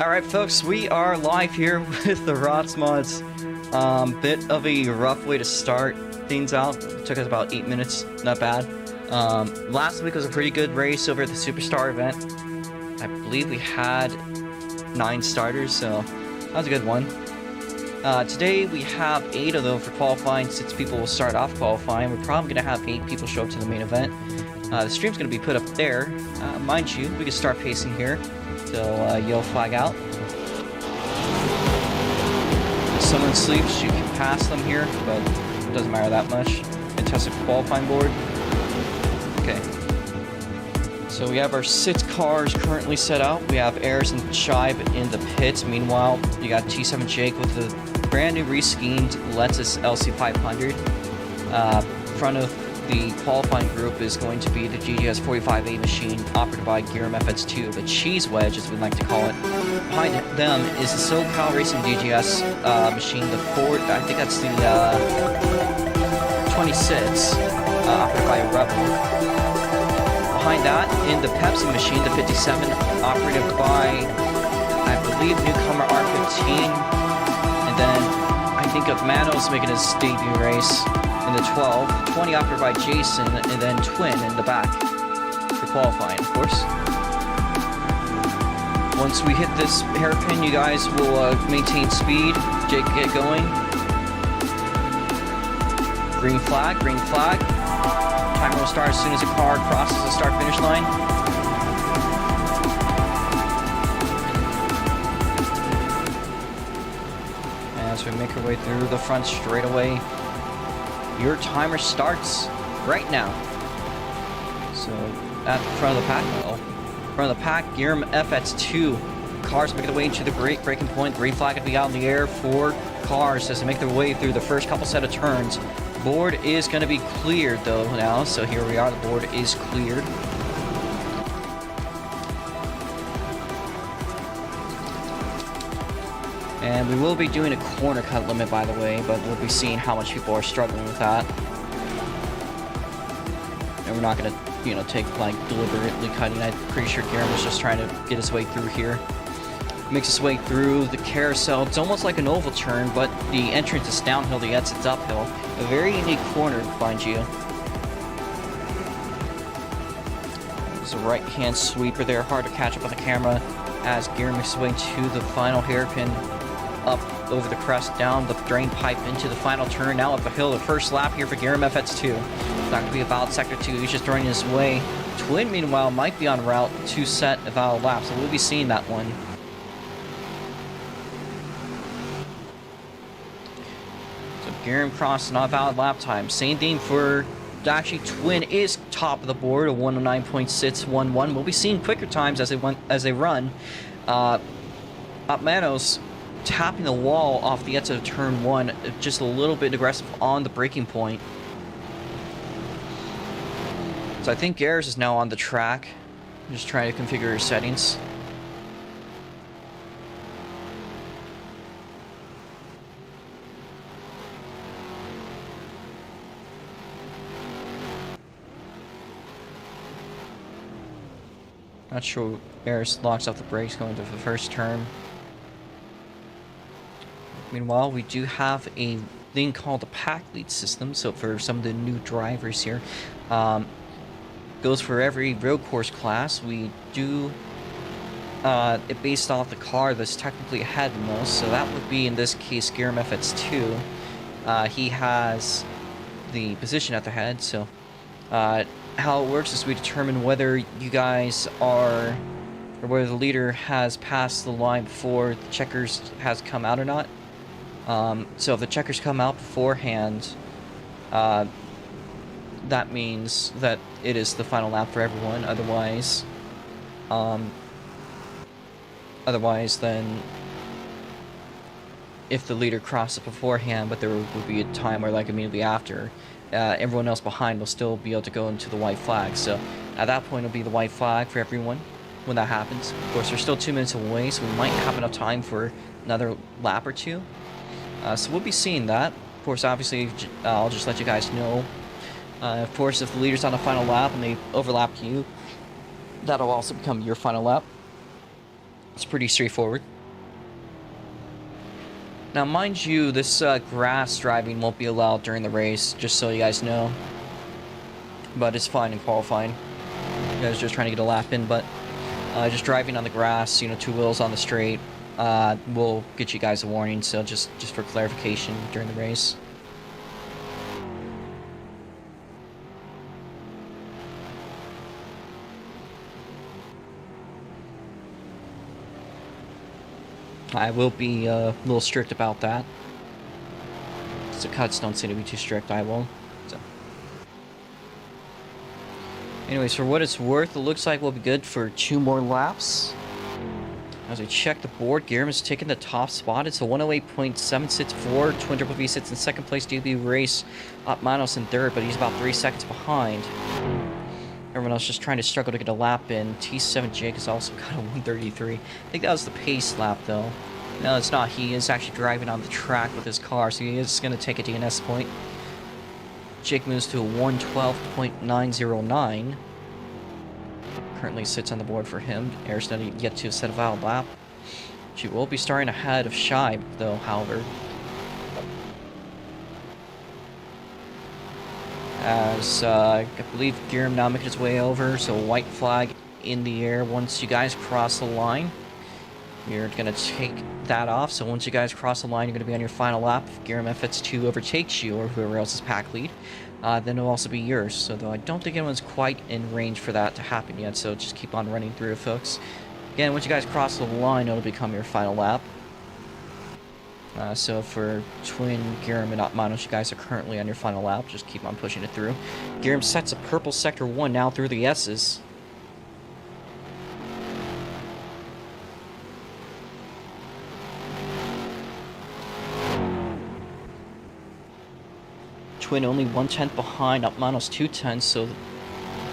Alright folks, we are live here with the ROX mods. Bit of a rough way to start things out. It took us about 8 minutes, not bad. Last week was a pretty good race over at the Superstar event. I believe we had 9 starters, so that was a good one. Today we have 8 of them for qualifying. 6 people will start off qualifying. We're probably going to have 8 people show up to the main event. The stream's going to be put up there. Mind you, we can start pacing here. So yellow flag out. If someone sleeps, you can pass them here, but it doesn't matter that much. Fantastic qualifying board. Okay. So we have our 6 cars currently set out. We have Ayers and Shive in the pits. Meanwhile, you got T7 Jake with the brand new reschemed Lexus LC500. Front of the qualifying group is going to be the GGS 45A machine operated by Gearum FX2, the cheese wedge as we like to call it. Behind them is the SoCal Racing GGS machine, the Ford, I think that's the 26, operated by Rebel. Behind that, in the Pepsi machine, the 57, operated by, I believe, newcomer R15. And then I think of Manos making his debut race in the 12, 20 operated by Jason, and then Twin in the back for qualifying, of course. Once we hit this hairpin, you guys will maintain speed. Jake, get going. Green flag, green flag. Timer will start as soon as a car crosses the start-finish line. As we make our way through the front straightaway, your timer starts right now. So, at the front of the pack, front of the pack, Gearum FX2. Cars making their way into the braking point. Green flag going to be out in the air for cars as they make their way through the first couple set of turns. Board is going to be cleared though now, so here we are, the board is cleared. And we will be doing a corner cut limit, by the way, but we'll be seeing how much people are struggling with that. And we're not going to, take, like, deliberately cutting. I'm pretty sure Gearum was just trying to get his way through here. Makes his way through the carousel. It's almost like an oval turn, but the entrance is downhill, the exit's uphill. A very unique corner, mind you. There's a right-hand sweeper there, hard to catch up on the camera as Gearum makes his way to the final hairpin. Up over the crest, down the drain pipe into the final turn, now up a hill, the first lap here for Gearum FX2. It's not going to be a valid sector 2, he's just throwing his way. Twin, meanwhile, might be on route to set a valid lap, so we'll be seeing that one. So Gearum crossed, not valid lap time. Same thing for, actually, Twin is top of the board, a 109.611. We'll be seeing quicker times as they run. Manos tapping the wall off the exit of turn 1, just a little bit aggressive on the braking point. So I think Ayers is now on the track. I'm just trying to configure your settings. Not sure Ayers locks off the brakes going to the first turn. Meanwhile, we do have a thing called the pack lead system. So for some of the new drivers here, goes for every road course class. We do it based off the car that's technically ahead most. So that would be in this case Gearum FX2. He has the position at the head. So how it works is we determine whether you guys are, or whether the leader has passed the line before the checkers has come out or not. So if the checkers come out beforehand, that means that it is the final lap for everyone. Otherwise, then if the leader crosses beforehand, but there would be a time where, like, immediately after, everyone else behind will still be able to go into the white flag. So at that point, it'll be the white flag for everyone when that happens. Of course, we're still 2 minutes away, so we might have enough time for another lap or two. So we'll be seeing that. Of course, obviously, I'll just let you guys know. Of course, if the leader's on the final lap and they overlap you, that'll also become your final lap. It's pretty straightforward. Now, mind you, this grass driving won't be allowed during the race, just so you guys know. But it's fine in qualifying. You guys are just trying to get a lap in, but just driving on the grass, you know, two wheels on the straight, will get you guys a warning. So just for clarification during the race. I will be a little strict about that. So cuts don't seem to be too strict, I will. So. Anyways, for what it's worth, it looks like we'll be good for 2 more laps. As we check the board, Guillermo is taking the top spot. It's a 108.764. Twin Triple V sits in second place. DB Race up Manos in third, but he's about 3 seconds behind. Everyone else just trying to struggle to get a lap in. T7 Jake has also got a 133. I think that was the pace lap, though. No, it's not. He is actually driving on the track with his car, so he is going to take a DNS point. Jake moves to a 112.909. Currently sits on the board for him. Air's not yet to set a valid lap. She will be starting ahead of Shibe, though, however. As I believe Guillermo now making his way over, so white flag in the air once you guys cross the line. You're going to take that off, so once you guys cross the line, you're going to be on your final lap. If Guillermo FX2 overtakes you, or whoever else's pack lead, then it'll also be yours. So though I don't think anyone's quite in range for that to happen yet, so just keep on running through, folks. Again, once you guys cross the line, it'll become your final lap. So for Twin, Guillermo, and Manos, you guys are currently on your final lap. Just keep on pushing it through. Guillermo sets a purple sector 1 now through the S's. Twin only 1/10 behind, up Manos 2/10, so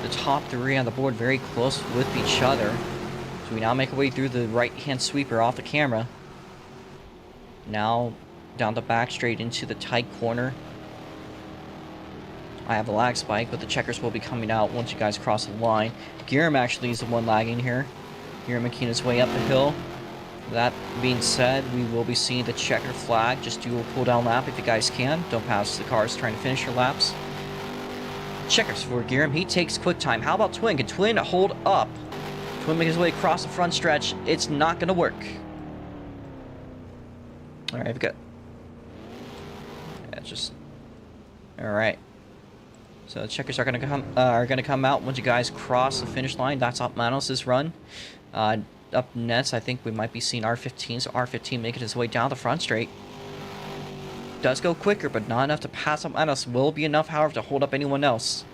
the top 3 on the board very close with each other. So we now make our way through the right-hand sweeper off the camera. Now down the back straight into the tight corner. I have a lag spike, but the checkers will be coming out once you guys cross the line. Guillermo actually is the one lagging here. Guillermo making his way up the hill. That being said, we will be seeing the checker flag. Just do a cooldown lap if you guys can. Don't pass the cars trying to finish your laps. Checkers for Guillermo. He takes quick time. How about Twin? Can Twin hold up? Twin making his way across the front stretch. It's not going to work. All right, we've got... Yeah, just... All right. So the checkers are going to come out once you guys cross the finish line. That's up Manos' run. Up next, I think we might be seeing R15. So R15 making his way down the front straight. Does go quicker, but not enough to pass up Manos. Will be enough, however, to hold up anyone else.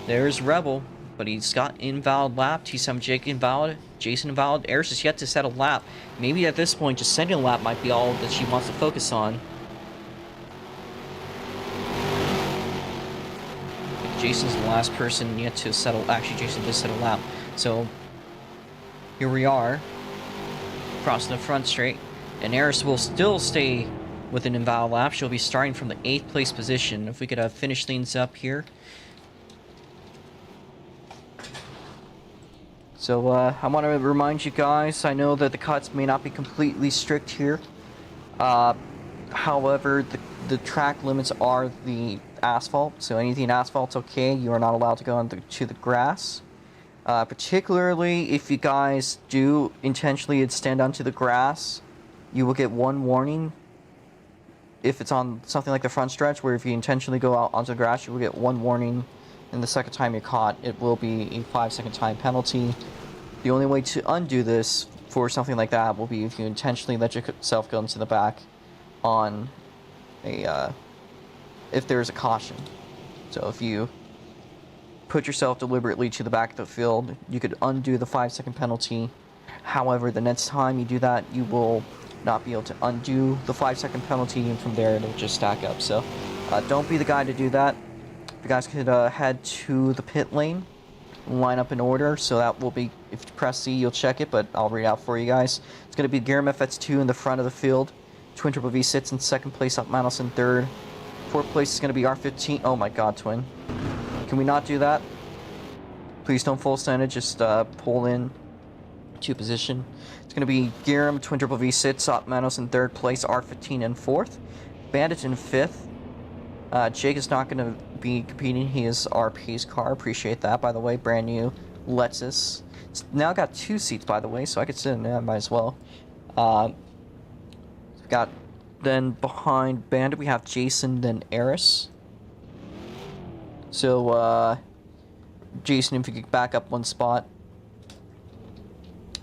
There's Rebel, but he's got invalid lap. T7 Jake invalid. Jason invalid. Eris is yet to set a lap. Maybe at this point, just setting a lap might be all that she wants to focus on. Jason's the last person yet to settle. Actually, Jason did set a lap. So here we are, crossing the front straight, and Eris will still stay with an invalid lap. She'll be starting from the 8th place position. If we could finish things up here. So I want to remind you guys, I know that the cuts may not be completely strict here. However, the track limits are the asphalt, so anything asphalt's okay. You are not allowed to go to the grass. Particularly if you guys do intentionally extend onto the grass, you will get 1 warning. If it's on something like the front stretch, where if you intentionally go out onto the grass, you will get 1 warning, and the second time you're caught, it will be a 5-second time penalty. The only way to undo this for something like that will be if you intentionally let yourself go into the back on a, if there's a caution. So if you put yourself deliberately to the back of the field, you could undo the 5-second penalty. However, the next time you do that, you will not be able to undo the 5-second penalty, and from there it'll just stack up. So don't be the guy to do that. If you guys could head to the pit lane, line up in order, so that will be, if you press C, you'll check it, but I'll read out for you guys. It's going to be Guillermo FX2 in the front of the field. Twin Triple V sits in second place, up Manos in third. Fourth place is going to be R15. Oh my god, Twin. Can we not do that? Please don't full send it, just pull in 2 position. It's going to be Giram, Twin Triple V, Sid, Manos in 3rd place, R15 in 4th, Bandit in 5th. Jake is not going to be competing. He is our pace car. Appreciate that, by the way. Brand new Lexus. It's now got 2 seats, by the way, so I could sit in there. Might as well. We've got then behind Bandit we have Jason, then Eris. So Jason, if you could back up 1 spot.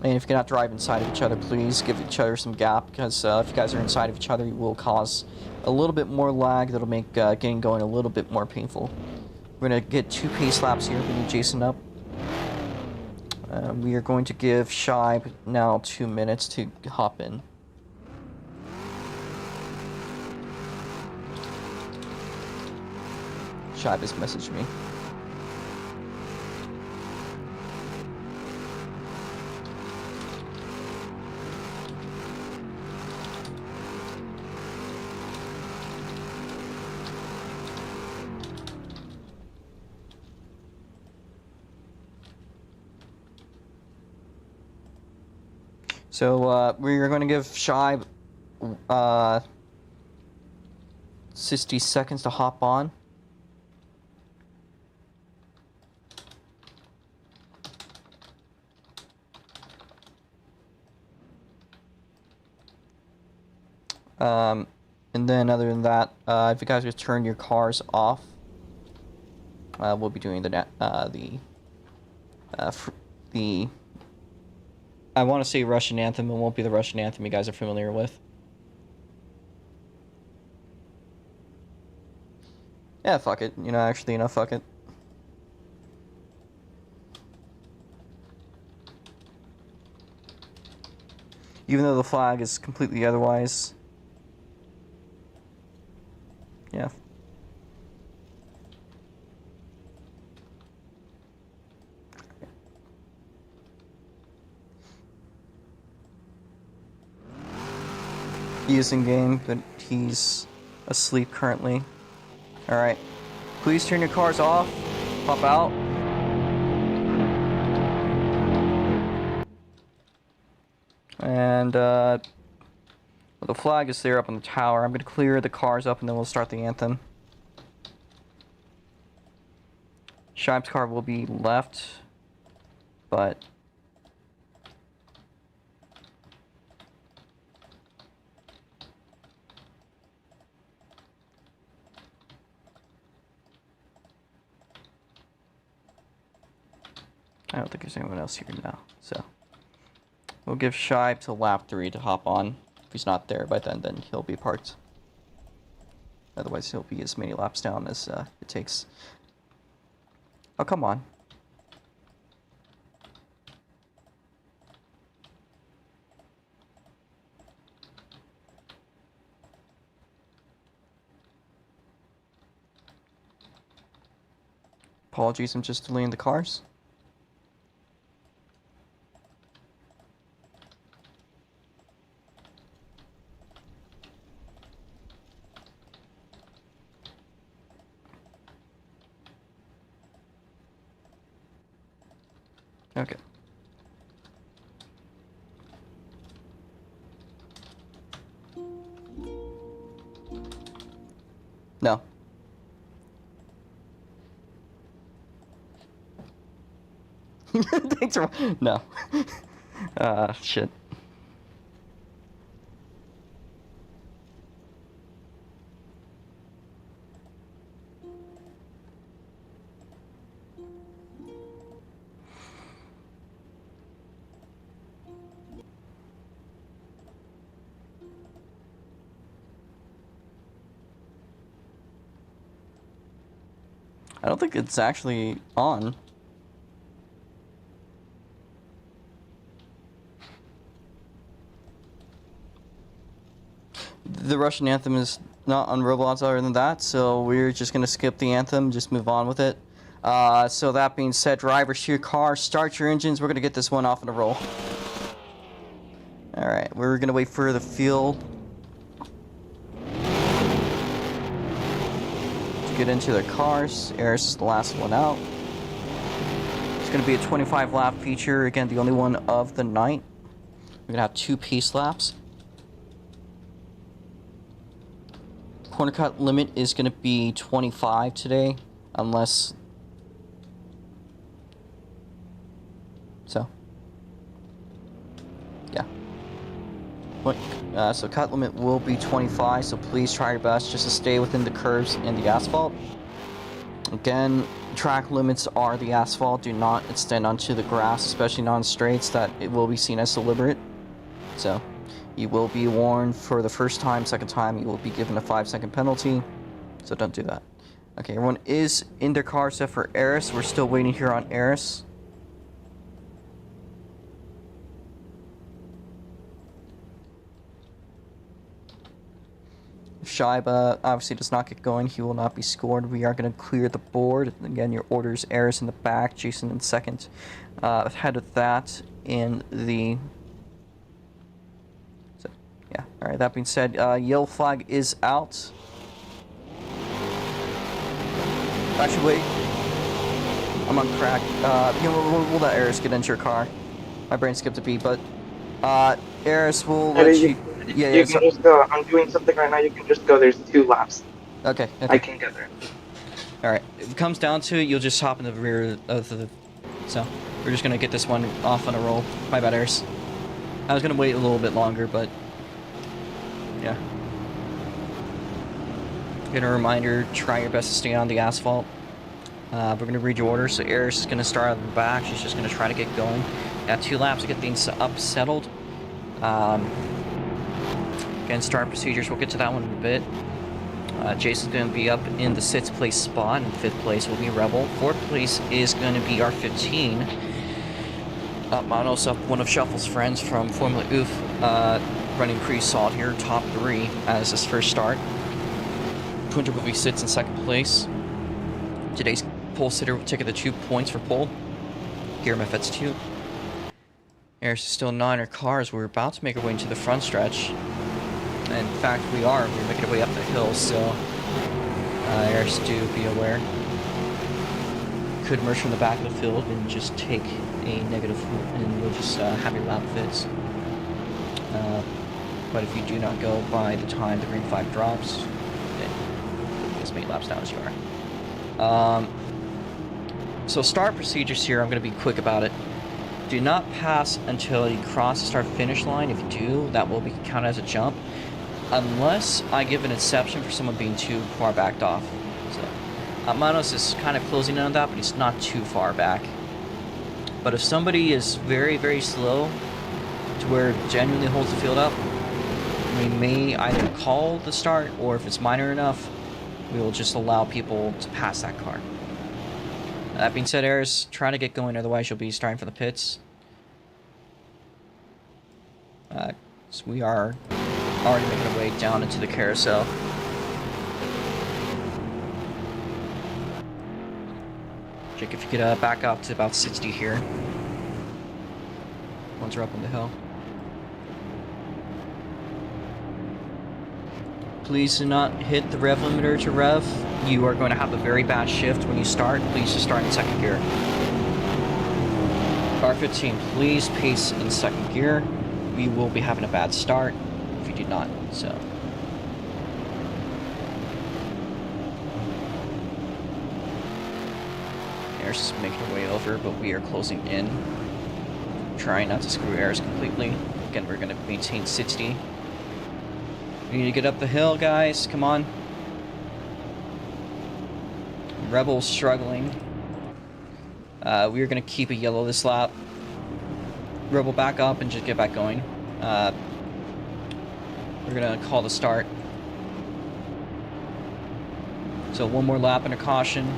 And if you cannot drive inside of each other, please give each other some gap, because if you guys are inside of each other, you will cause a little bit more lag. That'll make getting going a little bit more painful. We're going to get 2 pace laps here. We need Jason up. We are going to give Shibe now 2 minutes to hop in. Shibe has messaged me. So we're going to give Shibe 60 seconds to hop on. And then other than that, if you guys just turn your cars off, we'll be doing the I want to say Russian anthem. It won't be the Russian anthem you guys are familiar with. Yeah, fuck it. You know, actually, you know, fuck it. Even though the flag is completely otherwise. Yeah. He is in game, but he's asleep currently. Alright. Please turn your cars off. Pop out. And the flag is there up on the tower. I'm going to clear the cars up and then we'll start the anthem. Shibe's car will be left, but I don't think there's anyone else here now, so we'll give Shibe to lap 3 to hop on. If he's not there by then he'll be parked. Otherwise, he'll be as many laps down as it takes. Oh, come on. Apologies, I'm just delaying the cars. Okay. No. Thanks for... No. Shit. I don't think it's actually on. The Russian anthem is not on Roblox other than that, so we're just going to skip the anthem, just move on with it. So that being said, drivers to your car, start your engines. We're going to get this one off in a roll. Alright, we're going to wait for the field to get into their cars. Eris is the last one out. Just going to be a 25 lap feature. Again, the only one of the night. We're going to have 2 pace laps. Corner cut limit is going to be 25 today, unless... So. Yeah. So cut limit will be 25, so please try your best just to stay within the curves and the asphalt. Again, track limits are the asphalt, do not extend onto the grass, especially non-straights, that it will be seen as deliberate. So, you will be warned for the first time, second time you will be given a 5-second penalty, so don't do that. Okay, everyone is in their car except for Eris. We're still waiting here on Eris. If Shaiba obviously does not get going, he will not be scored. We are going to clear the board. Again, your orders, Eris in the back, Jason in second. Ahead of that in the... So, yeah, alright, that being said, yellow flag is out. Actually, wait. I'm on crack. You know, we'll let Eris get into your car. My brain skipped a beat, but Eris will let you... Yeah, you can just go. I'm doing something right now. You can just go. There's 2 laps. Okay. I can get there. Alright, if it comes down to it, you'll just hop in the rear of the... So, we're just gonna get this one off on a roll. My bad, Eris. I was gonna wait a little bit longer, but... Yeah. Get a reminder, try your best to stay on the asphalt. We're gonna read your order, so Eris is gonna start out the back. She's just gonna try to get going. Got 2 laps to get things up settled. Again, start procedures, we'll get to that one in a bit. Jason's going to be up in the 6th place spot, and 5th place will be Rebel. 4th place is going to be R15. Manos up, one of Shuffle's friends from Formula Oof, running pretty solid here, top 3 as his first start. Punter will be sits in 2nd place. Today's pole sitter will take the 2 points for pole. Here, MFX 2. Eris is still not in her car as we're about to make our way into the front stretch. In fact, we're making our way up the hill, so Eris, do be aware. Could emerge from the back of the field and just take a negative, and we'll just have your lap fits. But if you do not go by the time the green flag drops, then you'll be as many laps down as you are. So start procedures here, I'm going to be quick about it. Do not pass until you cross the start-finish line. If you do, that will be counted as a jump. Unless I give an exception for someone being too far backed off. So, Manos is kind of closing in on that, but he's not too far back. But if somebody is very, very slow to where it genuinely holds the field up, we may either call the start, or if it's minor enough, we will just allow people to pass that car. That being said, Eris, try to get going, otherwise you'll be starting for the pits. So we are already making our way down into the carousel. Jake, if you could back up to about 60 here. Once we're up on the hill. Please do not hit the rev limiter to rev. You are going to have a very bad shift when you start. Please just start in 2nd gear. R15, please pace in 2nd gear. We will be having a bad start if you do not, so. Eris is making her way over, but we are closing in. Trying not to screw Eris completely. Again, we're going to maintain 60. We need to get up the hill, guys. Come on. Rebel struggling. We are going to keep a yellow this lap. Rebel back up and just get back going. We're going to call the start. So 1 more lap and a caution.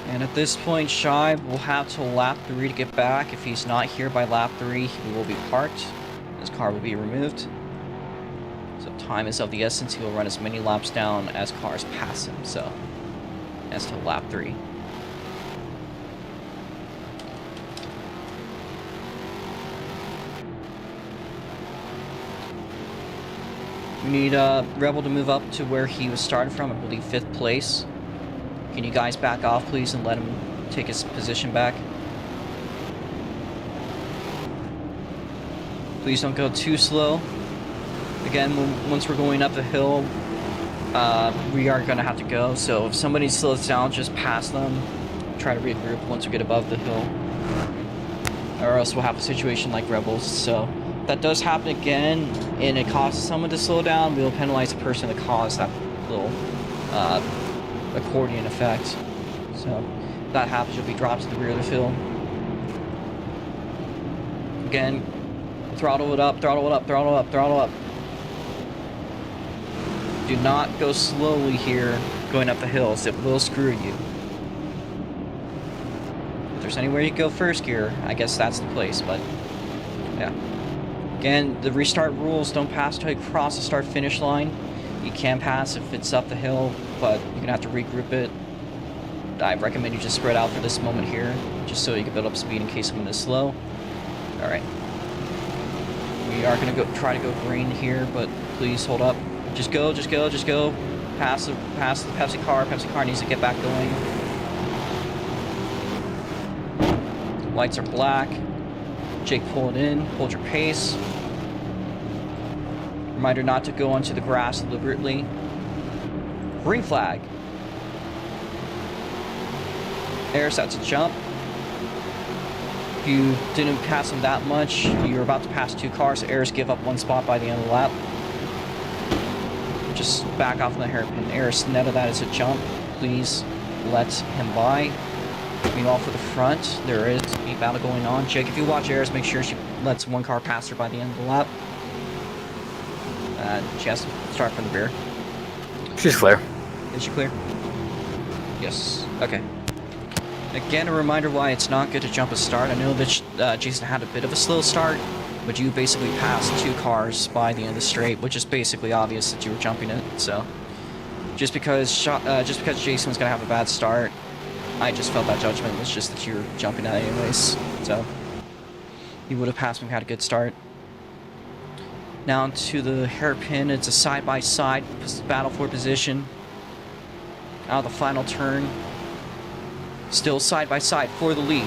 And at this point, Shy will have till lap 3 to get back. If he's not here by lap 3, he will be parked. His car will be removed. So time is of the essence. He will run as many laps down as cars pass him. So that's till lap 3. We need Rebel to move up to where he was starting from, I believe 5th place. Can you guys back off, please, and let him take his position back? Please don't go too slow. Again, once we're going up the hill, we are going to have to go. So if somebody slows down, just pass them. Try to regroup once we get above the hill. Or else we'll have a situation like Rebels. So if that does happen again, and it causes someone to slow down, we'll penalize the person that caused that little accordion effect. So if that happens, you'll be dropped to the rear of the field. Again, throttle it up, throttle it up, throttle up, throttle up. Do not go slowly here going up the hills. It will screw you. If there's anywhere you go first gear, I guess that's the place, but yeah. Again, the restart rules don't pass until you cross the start-finish line. You can pass if it's up the hill, but you're going to have to regroup it. I recommend you just spread out for this moment here, just so you can build up speed in case someone is slow. Alright. We are going to try to go green here, but please hold up. Just go, just go, just go. Pass the Pepsi car. Pepsi car needs to get back going. Lights are black. Jake, pull it in. Hold your pace. Reminder not to go onto the grass deliberately. Green flag. Eris, that's a jump. If you didn't pass him that much, you're about to pass 2 cars. So Eris, give up 1 spot by the end of the lap. Just back off on the hairpin. Eris, net of that is a jump. Please let him by. Meanwhile, for the front, there is a battle going on. Jake, if you watch Eris, make sure she lets 1 car pass her by the end of the lap. She has to start from the rear. She's clear. Is she clear? Yes. Okay. Again, a reminder why it's not good to jump a start. I know that Jason had a bit of a slow start, but you basically passed 2 cars by the end of the straight, which is basically obvious that you were jumping it. So, just because Jason was gonna have a bad start, I just felt that judgment was just that you were jumping it anyways. So, you would have passed him if you had a good start. Now to the hairpin, it's a side-by-side battle for position. Out of the final turn, still side-by-side for the lead.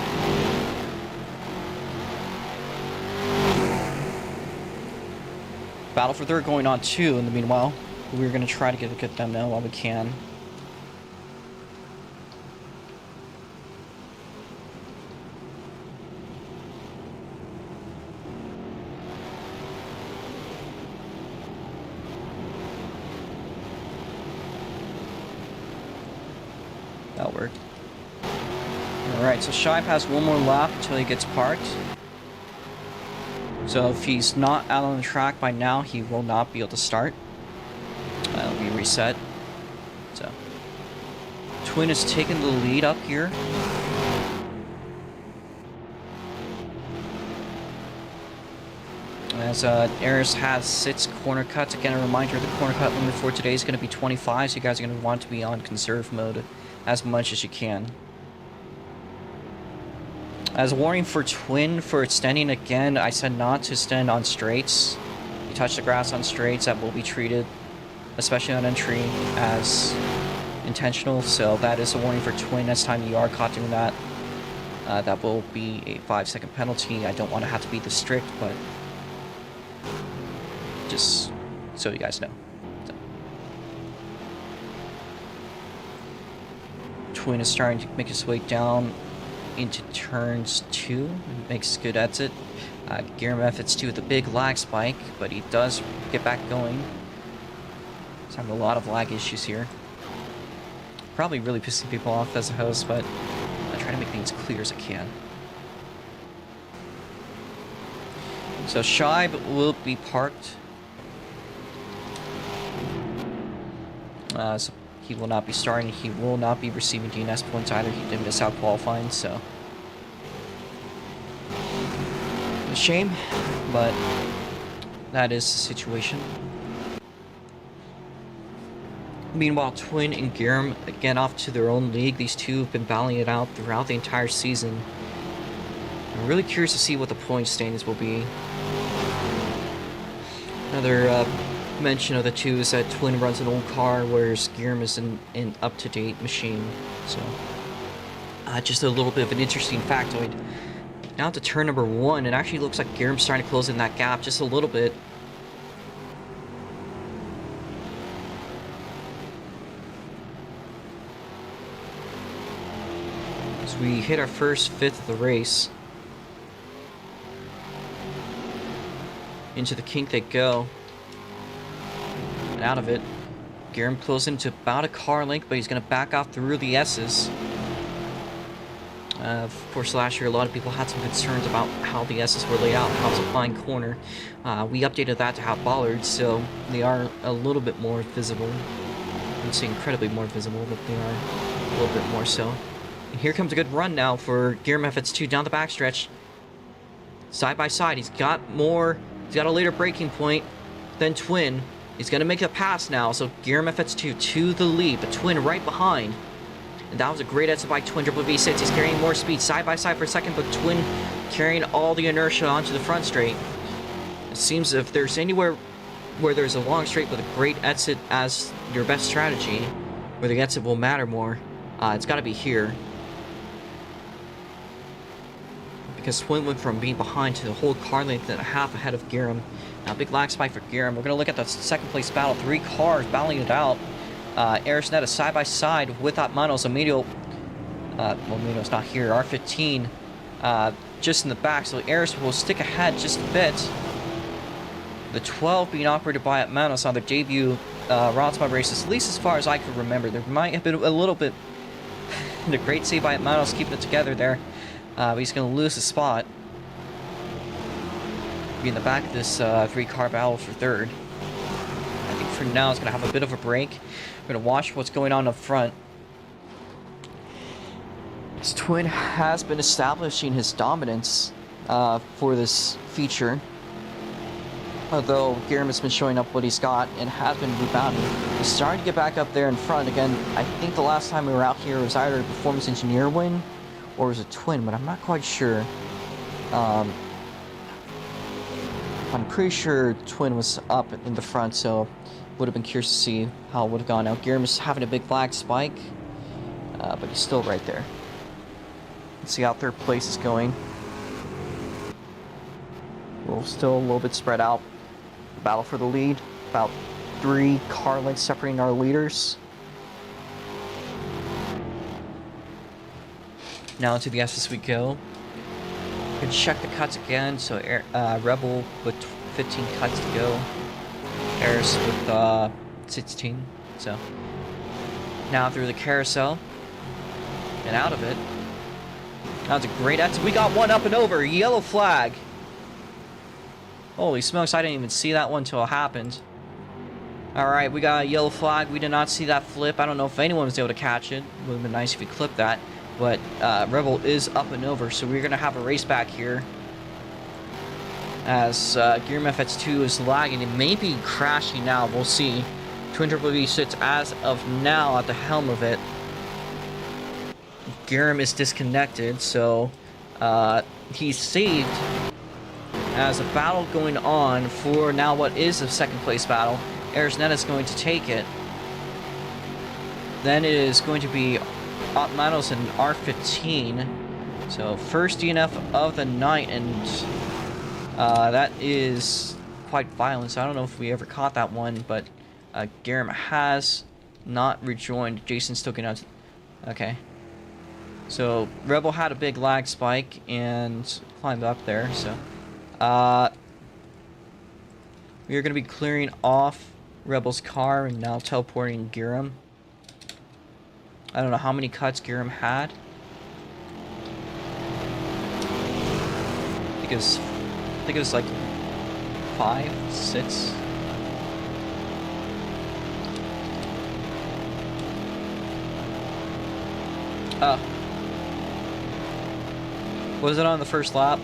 Battle for third going on too in the meanwhile. We're going to try to get them now while we can. That'll work. Alright, so Shive has 1 more lap until he gets parked. So if he's not out on the track by now, he will not be able to start. It'll be reset. So, Twin is taking the lead up here. As Eris has 6 corner cuts. Again, a reminder, the corner cut limit for today is going to be 25, so you guys are going to want to be on conserve mode as much as you can. As a warning for Twin, for extending again, I said not to extend on straights. You touch the grass on straights, that will be treated, especially on entry, as intentional. So that is a warning for Twin. Next time you are caught doing that, that will be a 5-second penalty. I don't want to have to be this strict, but just so you guys know. So. Twin is starting to make his way down into turns 2, makes good exit. Gear methods 2 with a big lag spike, but he does get back going. He's having a lot of lag issues here. Probably really pissing people off as a host, but I try to make things clear as I can. So Shive will be parked. So he will not be starting. He will not be receiving DNS points either. He did miss out qualifying, so a shame, but that is the situation. Meanwhile, Twin and Giram again off to their own league. These two have been battling it out throughout the entire season. I'm really curious to see what the point standings will be. Another mention of the two is that Twin runs an old car, whereas Giram is an up-to-date machine. So, just a little bit of an interesting factoid. Now to turn number 1, it actually looks like Giram's starting to close in that gap just a little bit. As we hit our first fifth of the race. Into the kink they go. And out of it. Giram closed him to about a car length, but he's going to back off through the S's. Of course, last year a lot of people had some concerns about how the S's were laid out, how it's a fine corner. We updated that to have bollards, so they are a little bit more visible. I wouldn't say incredibly more visible, but they are a little bit more so. And here comes a good run now for Giram FX2 down the backstretch. Side by side, he's got a later braking point than Twin. He's going to make a pass now, so Giram FX2 to the lead, but Twin right behind. And that was a great exit by Twin V6. He's carrying more speed side by side for a second, but Twin carrying all the inertia onto the front straight. It seems if there's anywhere where there's a long straight with a great exit as your best strategy, where the exit will matter more, it's got to be here. Because Twin went from being behind to the whole car length and a half ahead of Giram. Now, big lag spike for Giram. We're going to look at the second place battle. 3 cars battling it out. Arisneta side by side with Atmanos. Emilio, well, Emilio's not here. R15 just in the back, so Aris will stick ahead just a bit. The 12 being operated by Atmanos on their debut ROX Mod races, at least as far as I could remember. There might have been a little bit the great save by Atmanos keeping it together there, but he's going to lose the spot. Be in the back of this 3-car battle for third. I think for now it's going to have a bit of a break. We're going to watch what's going on up front. This Twin has been establishing his dominance for this feature. Although Giram has been showing up what he's got and has been rebounding. He's starting to get back up there in front again. I think the last time we were out here was either a Performance Engineer win or it was a Twin, but I'm not quite sure. I'm pretty sure Twin was up in the front, so would have been curious to see how it would have gone. Now Giram is having a big flag spike, but he's still right there. Let's see how third place is going. We're still a little bit spread out. Battle for the lead. About 3 car lengths separating our leaders. Now into the S as we go. We can check the cuts again. So Rebel with 15 cuts to go. Eris with 16. So now through the carousel and out of it. That's a great exit. We got one up and over. Yellow flag. Holy smokes, I didn't even see that one until it happened. Alright, we got a yellow flag. We did not see that flip. I don't know if anyone was able to catch it. Would have been nice if we clipped that. But Rebel is up and over, so we're going to have a race back here. As Giram FX2 is lagging. It may be crashing now. We'll see. Twin V sits as of now at the helm of it. Giram is disconnected, so he's saved as a battle going on for now what is a second place battle. Arisneta is going to take it. Then it is going to be Atmanos and R15. So first DNF of the night, and that is quite violent. So I don't know if we ever caught that one, but Giram has not rejoined. Jason's still getting out. Okay. So Rebel had a big lag spike and climbed up there, so we are going to be clearing off Rebel's car and now teleporting Giram. I don't know how many cuts Giram had. I think it was like 5, 6. Was it on the first lap?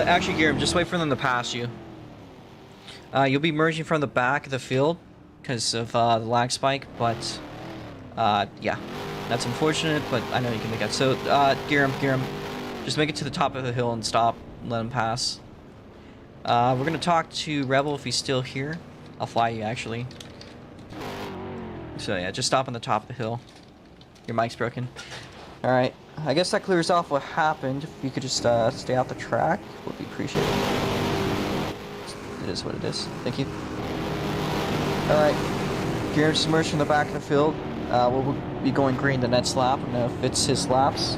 Actually, Giram, just wait for them to pass you. You'll be merging from the back of the field because of the lag spike, but yeah, that's unfortunate, but I know you can make it. So, Giram, Just make it to the top of the hill and stop. Let him pass. We're going to talk to Rebel if he's still here. I'll fly you, actually. So yeah, just stop on the top of the hill. Your mic's broken. Alright, I guess that clears off what happened. If you could just stay off the track, would be appreciated. It is what it is. Thank you. Alright, gear submerged in the back of the field. We'll be going green the next lap. I'm gonna fix his laps.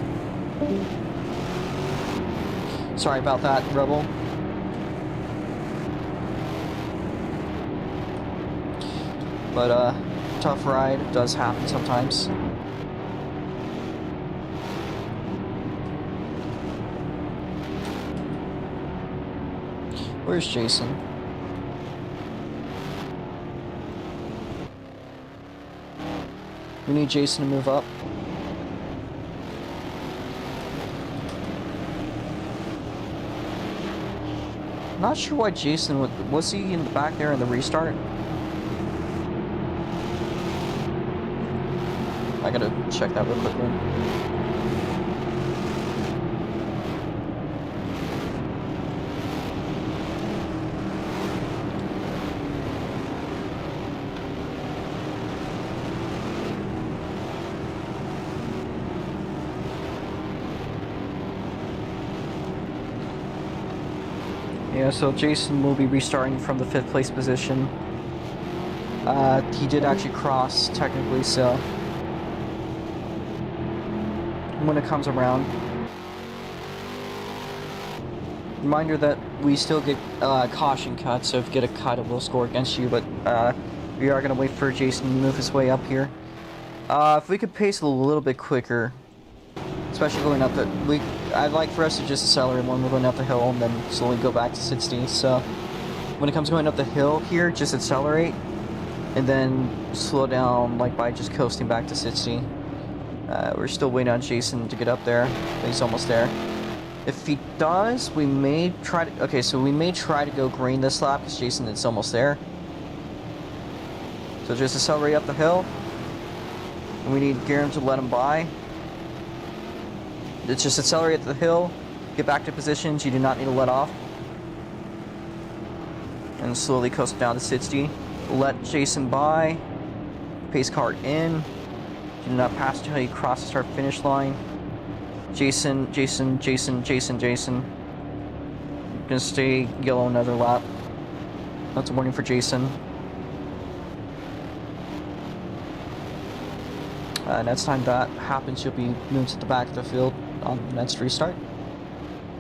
Sorry about that, Rebel. But, tough ride does happen sometimes. Where's Jason? We need Jason to move up. Not sure why Jason was he in the back there in the restart? I gotta check that real quickly. Yeah, so Jason will be restarting from the 5th place position. He did actually cross, technically, so when it comes around. Reminder that we still get caution cuts, so if you get a cut, it will score against you, but we are going to wait for Jason to move his way up here. If we could pace it a little bit quicker, especially going up the... I'd like for us to just accelerate when we're going up the hill and then slowly go back to 60. So when it comes to going up the hill here, just accelerate and then slow down like by just coasting back to 60. We're still waiting on Jason to get up there. He's almost there. If he does, we may try to... Okay, so we may try to go green this lap because Jason is almost there. So just accelerate up the hill. And we need Garen to let him by. It's just accelerate the hill, get back to positions, you do not need to let off. And slowly coast down to 60. Let Jason by, pace car in, do not pass until he crosses our finish line. Jason. Gonna stay yellow another lap. That's a warning for Jason. Next time that happens, you'll be moved to the back of the field on the next restart,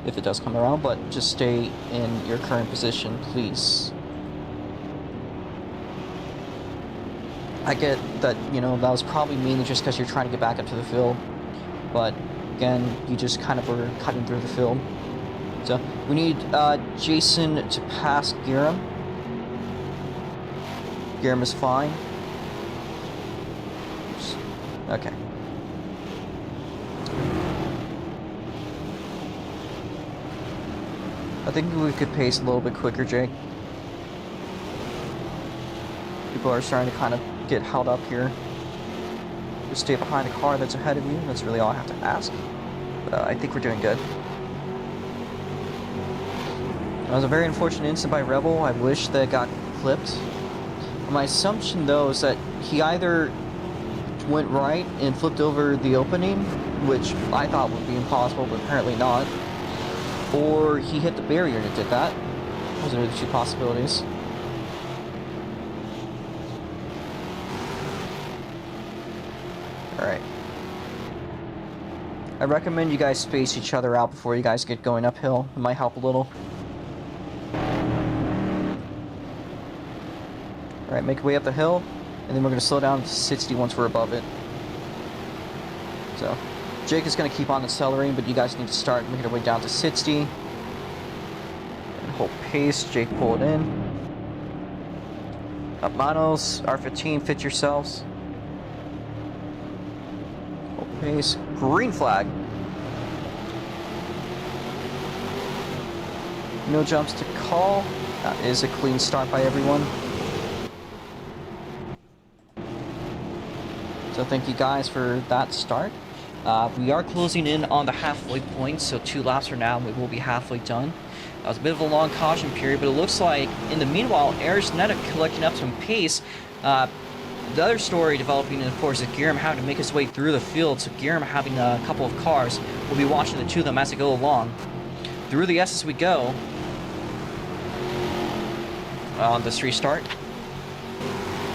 if it does come around, but just stay in your current position, please. I get that, you know, that was probably mainly just because you're trying to get back up to the field, but again, you just kind of were cutting through the field. So we need Jason to pass Giram. Giram is fine. Okay. I think we could pace a little bit quicker, Jake. People are starting to kind of get held up here. Just stay behind the car that's ahead of you. That's really all I have to ask. But I think we're doing good. It was a very unfortunate incident by Rebel. I wish that it got clipped. My assumption, though, is that he either went right and flipped over the opening, which I thought would be impossible, but apparently not. Or he hit the barrier and it did that. Those are the two possibilities. Alright. I recommend you guys space each other out before you guys get going uphill. It might help a little. Alright, make your way up the hill, and then we're going to slow down to 60 once we're above it. So, Jake is going to keep on accelerating, but you guys need to start making your way down to 60. And hold pace, Jake pull it in. Up Manos, R15, fit yourselves. Hold pace, green flag. No jumps to call. That is a clean start by everyone. So thank you guys for that start. We are closing in on the halfway point, so 2 laps from now we will be halfway done. That was a bit of a long caution period, but it looks like in the meanwhile, Arizona collecting up some pace. The other story developing, of course, is Guillaume having to make his way through the field, so Guillaume having a couple of cars. We'll be watching the two of them as they go along. Through the S's we go. On this restart.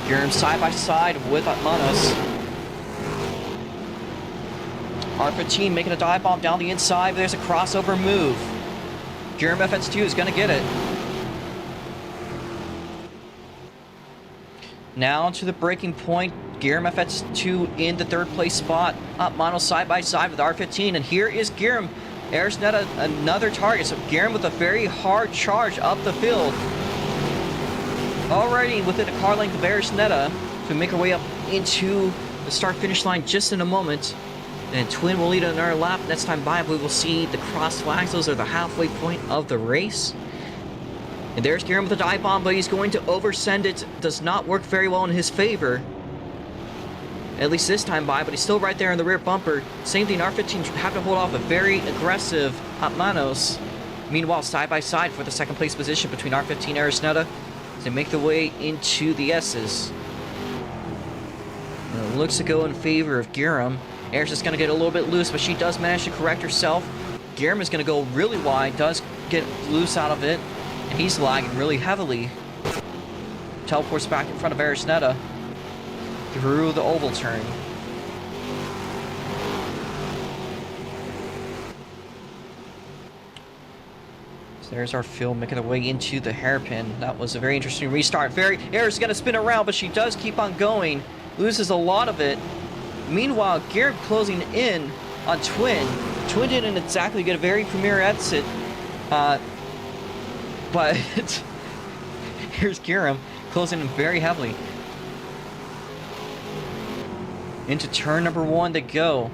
Guillaume side by side with Manos. R15 making a dive bomb down the inside, but there's a crossover move. Guillaume FX2 is going to get it. Now to the breaking point. Guillaume FX2 in the 3rd place spot. Manos side by side with R15, and here is Guillaume. Arizona, another target, so Guillaume with a very hard charge up the field. Already within a car length of Arizona to make our way up into the start-finish line just in a moment. And Twin will lead another lap. Next time by, we will see the cross flags. Those are the halfway point of the race. And there's Guillaume with a dive bomb, but he's going to oversend it. Does not work very well in his favor. At least this time by, but he's still right there in the rear bumper. Same thing, R15 have to hold off a very aggressive Manos. Meanwhile, side by side for the 2nd place position between R15 and Arizona to make the way into the S's. And it looks to go in favor of Guillaume. Air's just going to get a little bit loose, but she does manage to correct herself. Guillaume is going to go really wide, does get loose out of it, and he's lagging really heavily. Teleports back in front of Arizona through the oval turn. So there's our field making their way into the hairpin. That was a very interesting restart. Air's going to spin around, but she does keep on going. Loses a lot of it. Meanwhile, Guillaume closing in on Twin. Twin didn't exactly get a very premier exit, but here's Guillaume closing in very heavily. Into turn number 1 to go.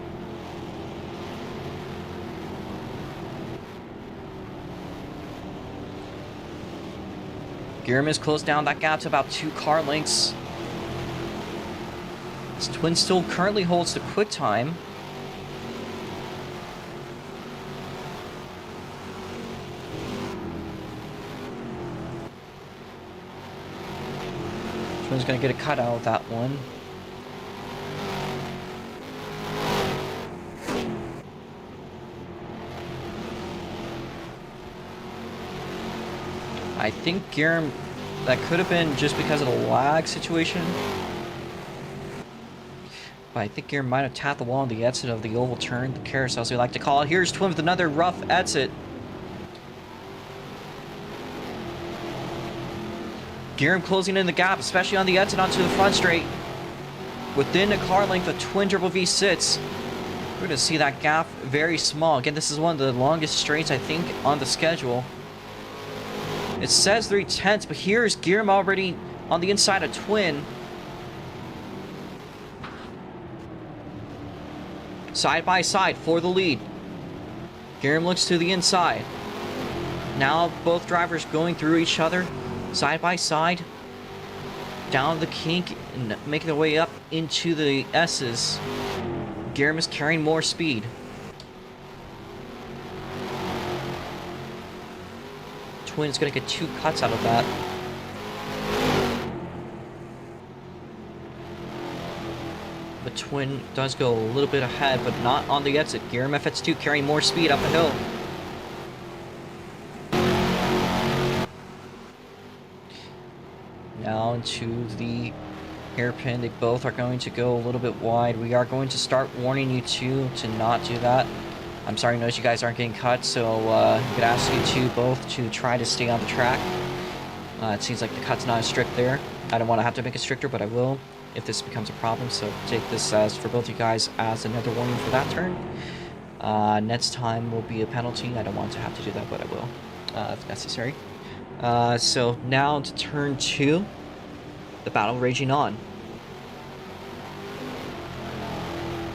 Guillaume has closed down that gap to about 2 car lengths. This Twin still currently holds the quick time. Twin's gonna get a cut out of that one. I think Guillaume, that could have been just because of the lag situation. But I think Guillaume might have tapped the wall on the exit of the oval turn, the carousel as we like to call it. Here's Twin with another rough exit. Guillaume closing in the gap, especially on the exit onto the front straight. Within a car length of Twin Triple V sits. We're going to see that gap very small. Again, this is one of the longest straights, I think, on the schedule. It says 3/10, but here's Guillaume already on the inside of Twin. Side by side for the lead. Guillaume looks to the inside. Now both drivers going through each other, side by side. Down the kink and making their way up into the S's. Guillaume is carrying more speed. Twin's gonna get 2 cuts out of that. But Twin does go a little bit ahead, but not on the exit. Guillaume FX2 carrying more speed up the hill. Now into the hairpin. They both are going to go a little bit wide. We are going to start warning you two to not do that. I'm sorry, notice you guys aren't getting cut, so I'm gonna ask you two both to try to stay on the track. It seems like the cut's not as strict there. I don't want to have to make it stricter, but I will if this becomes a problem, so take this as, for both you guys, as another warning for that turn. Next time will be a penalty. I don't want to have to do that, but I will, if necessary. So now to turn 2, the battle raging on.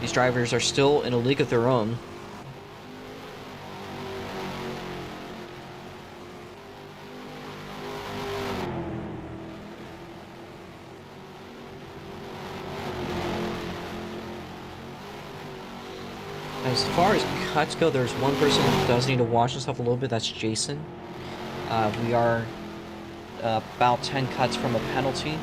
These drivers are still in a league of their own. As far as cuts go, there's one person who does need to watch himself a little bit. That's Jason. We are about 10 cuts from a penalty.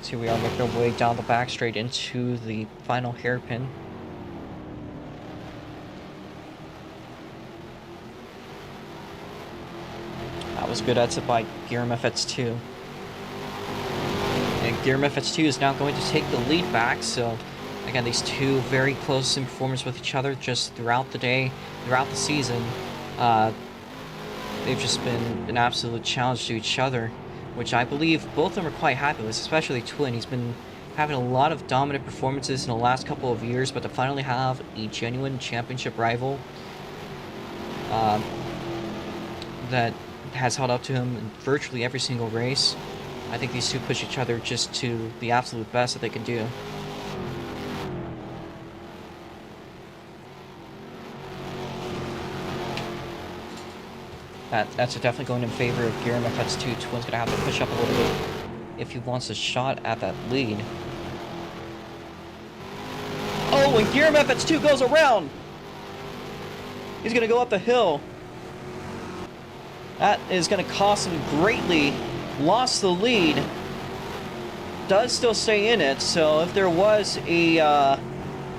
So here we are making our way down the back straight into the final hairpin. That was good exit by Guillermo FX2. And Guillermo FX2 is now going to take the lead back, so again, these two very close in performance with each other just throughout the day, throughout the season. They've just been an absolute challenge to each other, which I believe both of them are quite happy with, especially Twin. He's been having a lot of dominant performances in the last couple of years, but to finally have a genuine championship rival that has held up to him in virtually every single race, I think these two push each other just to the absolute best that they can do. That's definitely going in favor of Guillermo FX2. Twin's going to have to push up a little bit if he wants a shot at that lead. Oh, and Guillermo FX2 goes around! He's going to go up the hill. That is going to cost him greatly. Lost the lead. Does still stay in it, so if there was a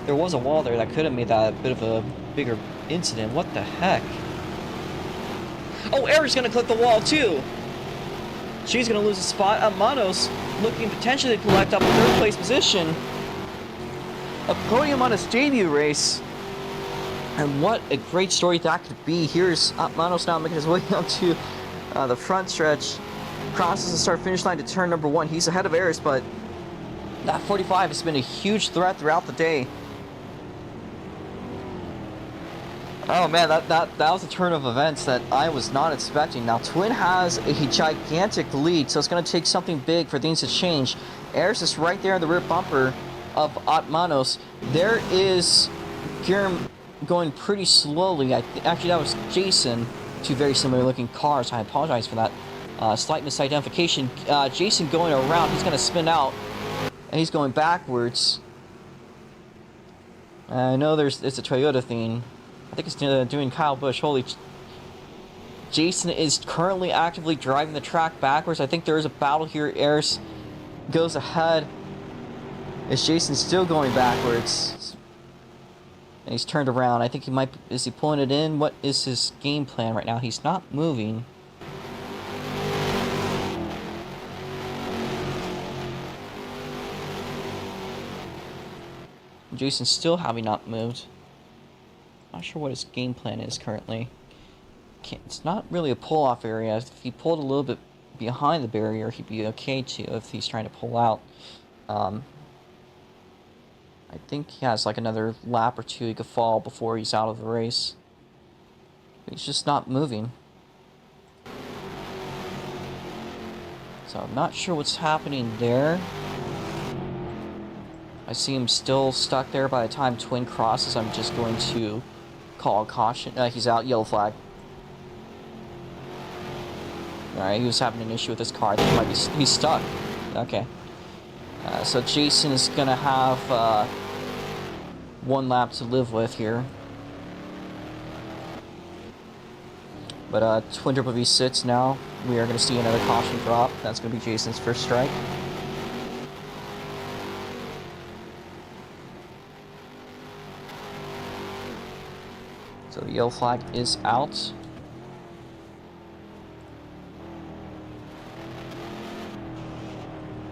wall there that could have made that a bit of a bigger incident. What the heck? Oh, Air's gonna clip the wall too. She's gonna lose a spot. Manos looking potentially to collect up a third place position. A podium on his debut race. And what a great story that could be. Here's Manos now making his way onto the front stretch. Crosses the start-finish line to turn number 1. He's ahead of Aris, but that 45 has been a huge threat throughout the day. Oh man, that was a turn of events that I was not expecting. Now Twin has a gigantic lead, so it's going to take something big for things to change. Aris is right there in the rear bumper of Atmanos. There is Guillermo going pretty slowly. Actually, that was Jason. Two very similar looking cars. I apologize for that slight misidentification. Jason going around. He's going to spin out, and he's going backwards. I know it's a Toyota theme. I think it's doing Kyle Busch. Holy... Jason is currently actively driving the track backwards. I think there is a battle here. Aris goes ahead. Is Jason still going backwards? And he's turned around. I think he might... Is he pulling it in? What is his game plan right now? He's not moving. Jason's still having not moved. Not sure what his game plan is currently. It's not really a pull-off area. If he pulled a little bit behind the barrier, he'd be okay too if he's trying to pull out. I think he has like another lap or two he could fall before he's out of the race. But he's just not moving. So I'm not sure what's happening there. I see him still stuck there. By the time Twin crosses, I'm just going to call a caution. He's out. Yellow flag. Alright, he was having an issue with his car. I think he might be... He's stuck. Okay. So Jason is going to have one lap to live with here. But Twin Triple V sits now. We are going to see another caution drop. That's going to be Jason's first strike. So the yellow flag is out.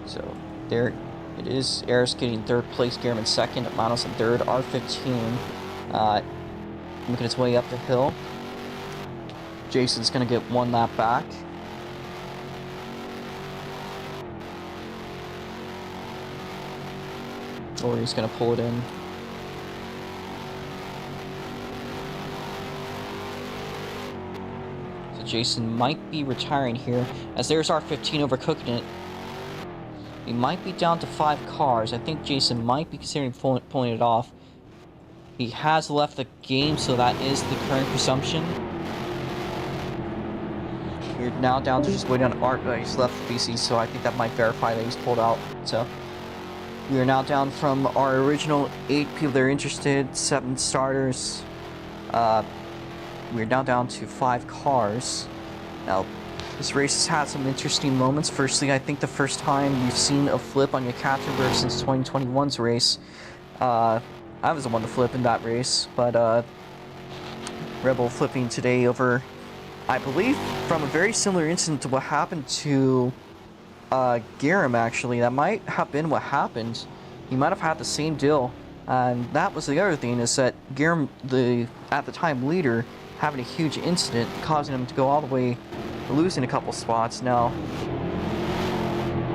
So there it is. Aris getting third place, Guillermo in second, Manos in third, R15 making its way up the hill. Jason's going to get one lap back. Or he's going to pull it in. Jason might be retiring here, as there's R15 overcooking it. He might be down to 5 cars. I think Jason might be considering pulling it off. He has left the game, so that is the current presumption. We're now down to just waiting on Art, but he's left the BC, so I think that might verify that he's pulled out. So We are now down from our original 8 people that are interested, 7 starters. We're now down to 5 cars. Now, this race has had some interesting moments. Firstly, I think the first time we've seen a flip on Yekaterinburg since 2021's race. I was the one to flip in that race, but Rebel flipping today over, I believe, from a very similar incident to what happened to Garam, actually. That might have been what happened. He might have had the same deal. And that was the other thing, is that Garam, the at the time leader, having a huge incident, causing him to go all the way, losing a couple spots. Now,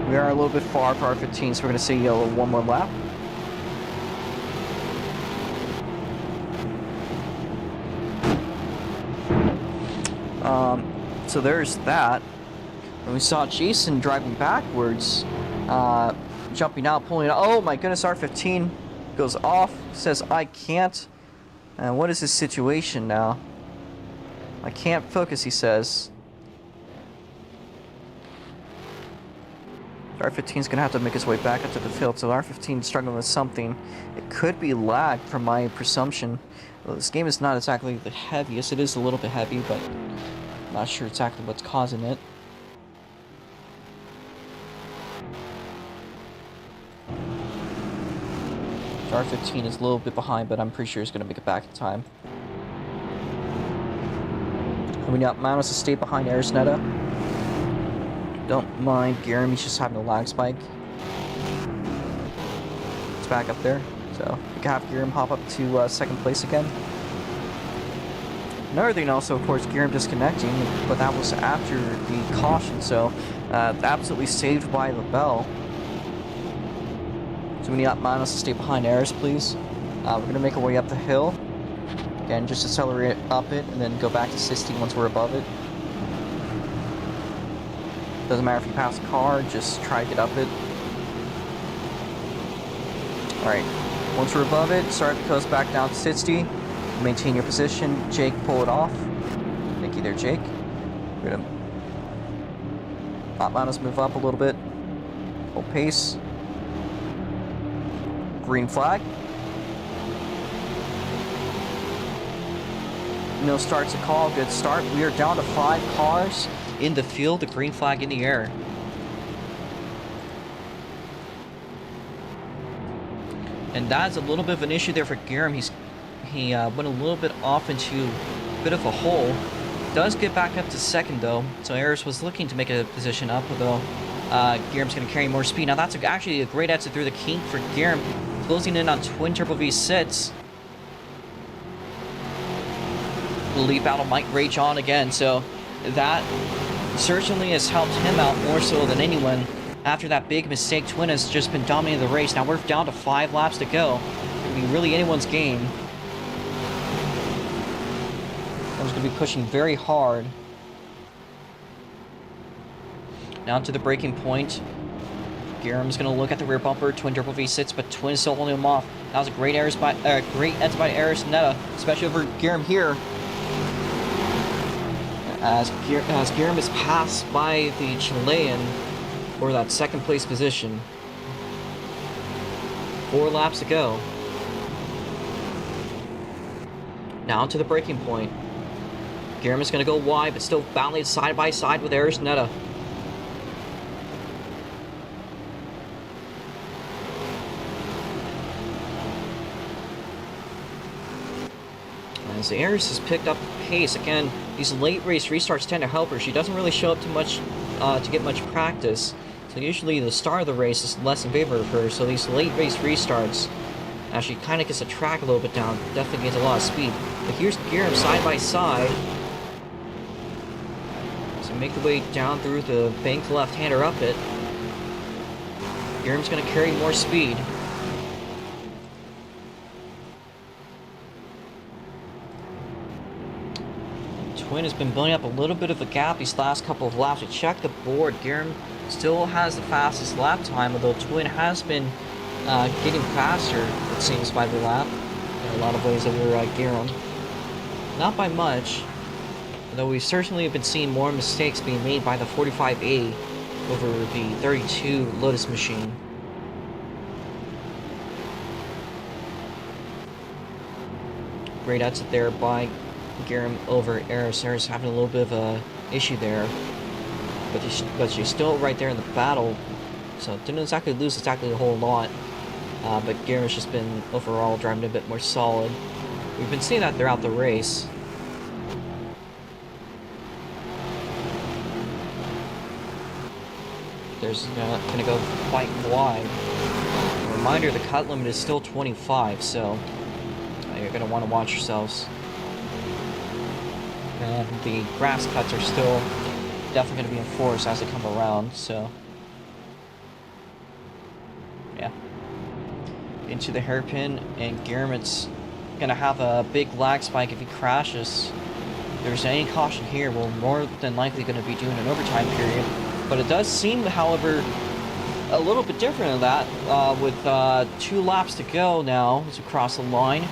we are a little bit far for R15, so we're going to say yellow one more lap. So there's that. And we saw Jason driving backwards, jumping out, pulling out. Oh my goodness, R15 goes off, says I can't. And what is his situation now? I can't focus, he says. R15 is going to have to make his way back up to the field, so R15 is struggling with something. It could be lag from my presumption. Well, this game is not exactly the heaviest. It is a little bit heavy, but I'm not sure exactly what's causing it. R15 is a little bit behind, but I'm pretty sure he's going to make it back in time. And we got Manos to stay behind Arisnetta. Don't mind Garam, he's just having a lag spike. It's back up there, so we can have Garam hop up to second place again. Another thing also, of course, Garam disconnecting, but that was after the caution, so absolutely saved by the bell. So we need Manos to stay behind Aris, please. We're going to make our way up the hill. Again, just accelerate up it, and then go back to 60 once we're above it. Doesn't matter if you pass a car, just try to get up it. Alright, once we're above it, start the coast back down to 60. Maintain your position. Jake, pull it off. Thank you there, Jake. We're going to let Manos move up a little bit. Full pace. Green flag. No starts a call. Good start. We are down to 5 cars in the field. The green flag in the air. And that's a little bit of an issue there for Garam. He went a little bit off into a bit of a hole. Does get back up to second though. So Aris was looking to make a position up, although Garam's going to carry more speed. Now that's actually a great exit through the kink for Garam. Closing in on twin turbo V6. The leap battle might rage on again, so that certainly has helped him out more so than anyone. After that big mistake, Twin has just been dominating the race. Now we're down to 5 laps to go. It could be really anyone's game. I'm just going to be pushing very hard. Now to the braking point. Garam's going to look at the rear bumper, twin turbo V6, but Twin is still holding him off. That was a great exit by Arisnetta, especially over Garam here. As Garam is passed by the Chilean for that second place position. 4 laps to go. Now to the braking point. Garam is going to go wide, but still battling side by side with Arisnetta. As Aris has picked up pace, again, these late race restarts tend to help her. She doesn't really show up too much to get much practice. So usually the start of the race is less in favor of her. So these late race restarts, as she kind of gets the track a little bit down, definitely gains a lot of speed. But here's Garam side by side. So make the way down through the bank left-hander up it. Garam's going to carry more speed. Twin has been building up a little bit of a gap these last couple of laps. We check the board. Garam still has the fastest lap time, although Twin has been getting faster, it seems, by the lap. In a lot of ways over Garam. Not by much, though we certainly have been seeing more mistakes being made by the 45A over the 32 Lotus machine. great exit there by Garum over Eris. Eris having a little bit of a issue there, but she's still right there in the battle, so didn't exactly lose exactly a whole lot. But Garum's just been overall driving a bit more solid. We've been seeing that throughout the race. There's gonna go quite wide. Reminder, the cut limit is still 25, so you're gonna want to watch yourselves. And the grass cuts are still definitely gonna be enforced as they come around, so yeah. Into the hairpin, and Garrett's gonna have a big lag spike if he crashes. If there's any caution here, we're more than likely gonna be doing an overtime period. But it does seem, however, a little bit different than that, with 2 laps to go now as we cross the line.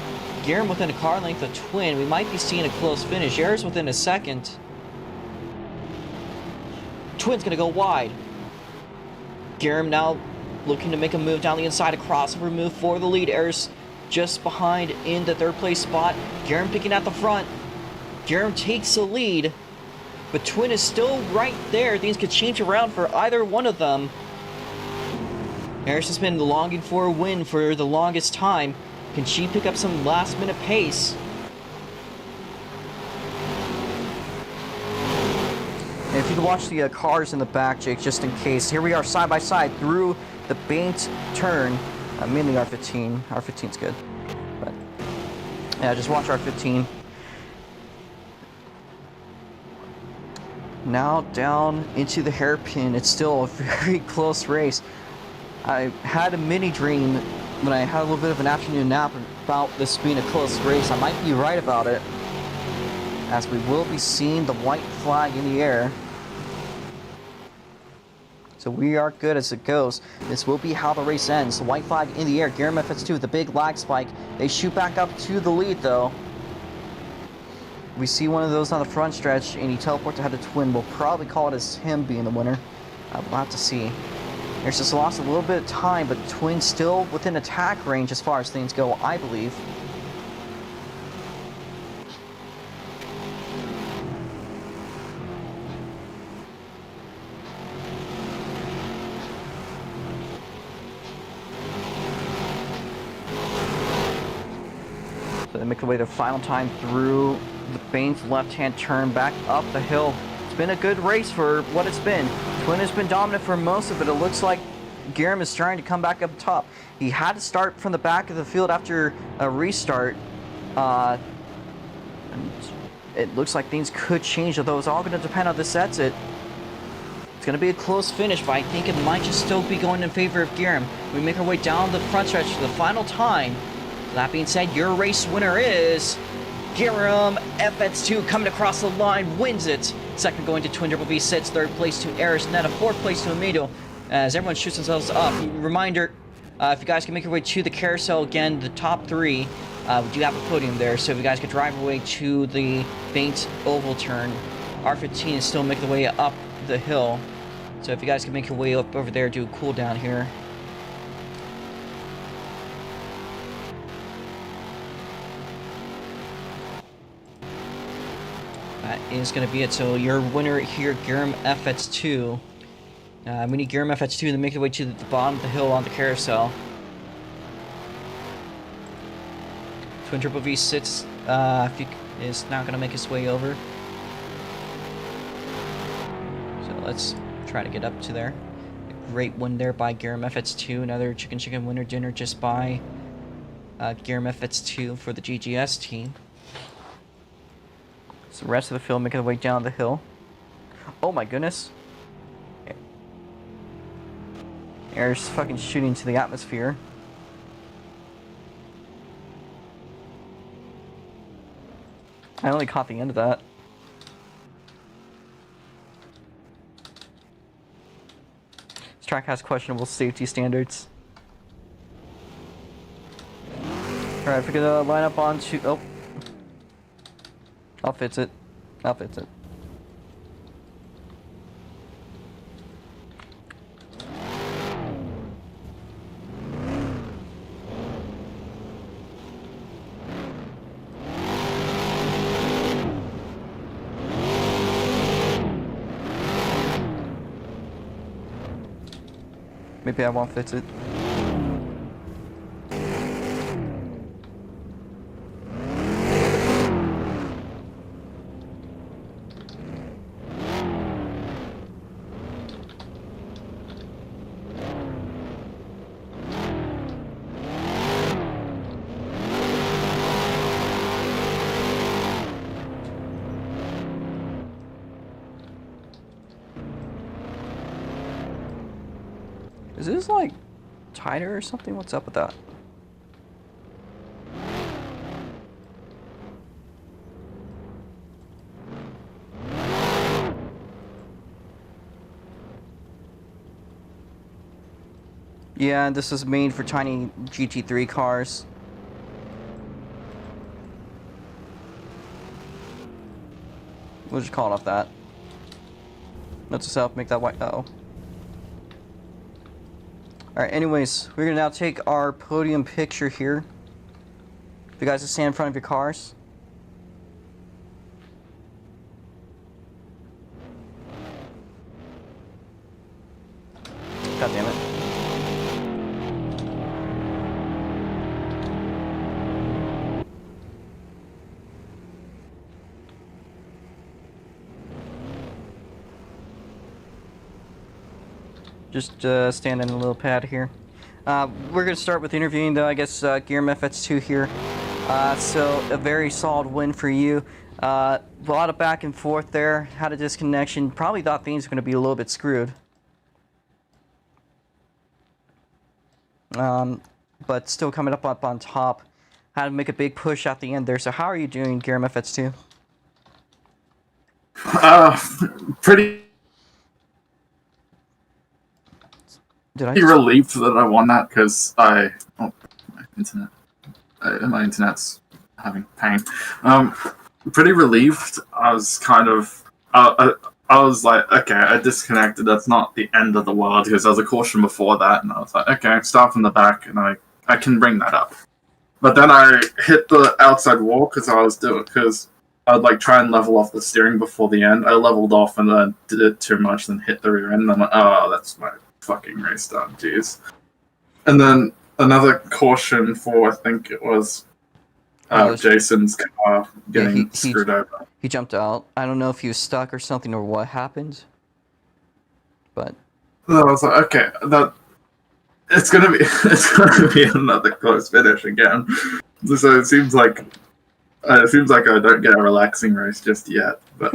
Garum within a car length of Twin. We might be seeing a close finish. Air's within a second. Twin's gonna go wide. Garum now looking to make a move down the inside, a crossover move for the lead. Air's just behind in the 3rd place spot. Garum picking at the front. Garum takes the lead. But Twin is still right there. Things could change around for either one of them. Eris has been longing for a win for the longest time. Can she pick up some last-minute pace? And if you can watch the cars in the back, Jake, just in case. Here we are side by side through the banked turn. Mainly R15. R15's good. But yeah, just watch R15. Now down into the hairpin. It's still a very close race. I had a mini dream when I had a little bit of an afternoon nap about this being a close race. I might be right about it, as we will be seeing the white flag in the air. So we are good as it goes. This will be how the race ends. The white flag in the air. Garum FS2 with the big lag spike. They shoot back up to the lead though. We see one of those on the front stretch, and he teleports ahead of Twin. We'll probably call it as him being the winner. We'll have to see. There's just lost a little bit of time, but Twin still within attack range as far as things go, I believe. So they make their way the final time through the Bane's left-hand turn back up the hill. It's been a good race for what it's been. Twin has been dominant for most of it. It looks like Garum is trying to come back up top. He had to start from the back of the field after a restart. And it looks like things could change, although it's all going to depend on this exit. It's going to be a close finish, but I think it might just still be going in favor of Garum. We make our way down the front stretch for the final time. That being said, your race winner is Garum FX2, coming across the line, wins it. Second going to Twin Triple V, sits 3rd place to Eris Netta, 4th place to Amido. As everyone shoots themselves up. Reminder, if you guys can make your way to the carousel again, the top 3, we do have a podium there, so if you guys could drive away to the banked oval turn. R15 is still making the way up the hill, so if you guys can make your way up over there, do a cool down here. That is going to be it. So your winner here, Garum FX2. We need Garum FX2 to make their way to the bottom of the hill on the carousel. Twin Triple V sits, is not going to make his way over. So let's try to get up to there. A great win there by Garum FX2. Another chicken winner dinner just by Garum FX2 for the GGS team. So the rest of the field making their way down the hill. Oh my goodness. Air's fucking shooting to the atmosphere. I only caught the end of that. This track has questionable safety standards. Alright, if we could line up onto... Oh. I'll fix it. I'll fix it. Maybe I won't fix it. Is this like tighter or something? What's up with that? Yeah, this is made for tiny GT3 cars. We'll just call it off that. Note to self, make that white. Uh-oh. Alright, anyways, we're gonna now take our podium picture here. If you guys just stand in front of your cars. God damn it. Just stand in a little pad here. We're going to start with interviewing, though, I guess, Gear MFX2 here. So, a very solid win for you. A lot of back and forth there. Had a disconnection. Probably thought things were going to be a little bit screwed. But still coming up on top. Had to make a big push at the end there. So, how are you doing, Gear MFX2? Pretty Did relieved that I won that because my internet's having pain. Pretty relieved. I was kind of, I was like, okay, I disconnected. That's not the end of the world because there was a caution before that, and I was like, okay, start from the back, and I can bring that up. But then I hit the outside wall because I'd like try and level off the steering before the end. I leveled off and then did it too much, then hit the rear end. And I'm like, oh, that's my fucking race done, jeez. And then another caution for, I think it was Jason's car getting screwed over. He jumped out. I don't know if he was stuck or something or what happened, but I was like, okay, it's gonna be another close finish again. So it seems like I don't get a relaxing race just yet, but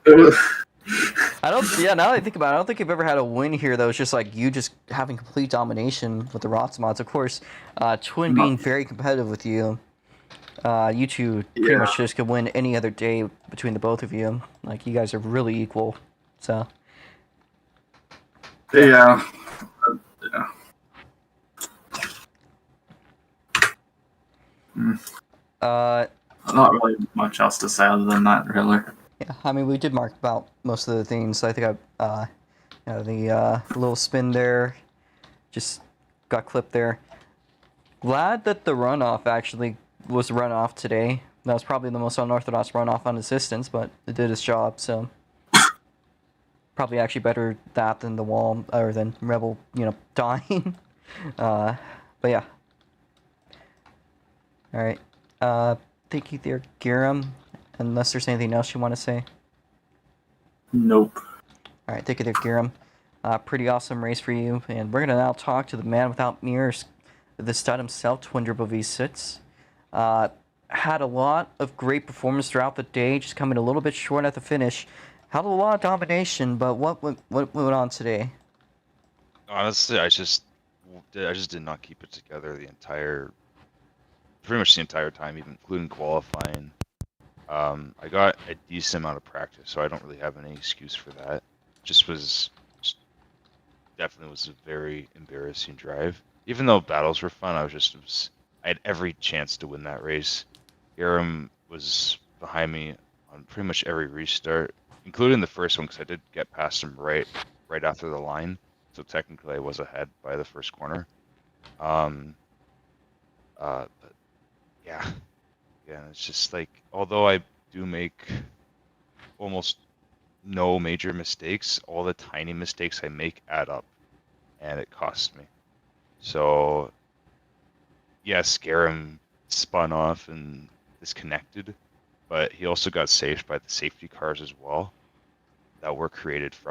I don't. Yeah, now that I think about it, I don't think I've ever had a win here that was just like you just having complete domination with the ROX mods. Of course, Twin being very competitive with you. You two pretty much just could win any other day between the both of you. Like you guys are really equal. So yeah. Not really much else to say other than that, really. yeah, I mean we did mark about most of the things. I think the little spin there just got clipped there. Glad that the runoff actually was runoff today. That was probably the most unorthodox runoff on Assistance, but it did its job, so probably actually better that than the wall or than Rebel, dying. But yeah. All right. Thank you there, Giram. Unless there's anything else you want to say. Nope. All right, thank you there, Giram. Pretty awesome race for you, and we're gonna now talk to the man without mirrors, the stud himself, Twin Turbo V6. Had a lot of great performance throughout the day, just coming a little bit short at the finish. Had a lot of domination, but what went on today? Honestly, I just did not keep it together pretty much the entire time, even including qualifying. I got a decent amount of practice, so I don't really have any excuse for that. Definitely was a very embarrassing drive. Even though battles were fun, I had every chance to win that race. Aram was behind me on pretty much every restart, including the first one, because I did get past him right after the line. So technically, I was ahead by the first corner. But yeah, it's just like, although I do make almost no major mistakes, all the tiny mistakes I make add up. and it cost me. So, yes, Garum spun off and disconnected, but he also got saved by the safety cars as well that were created from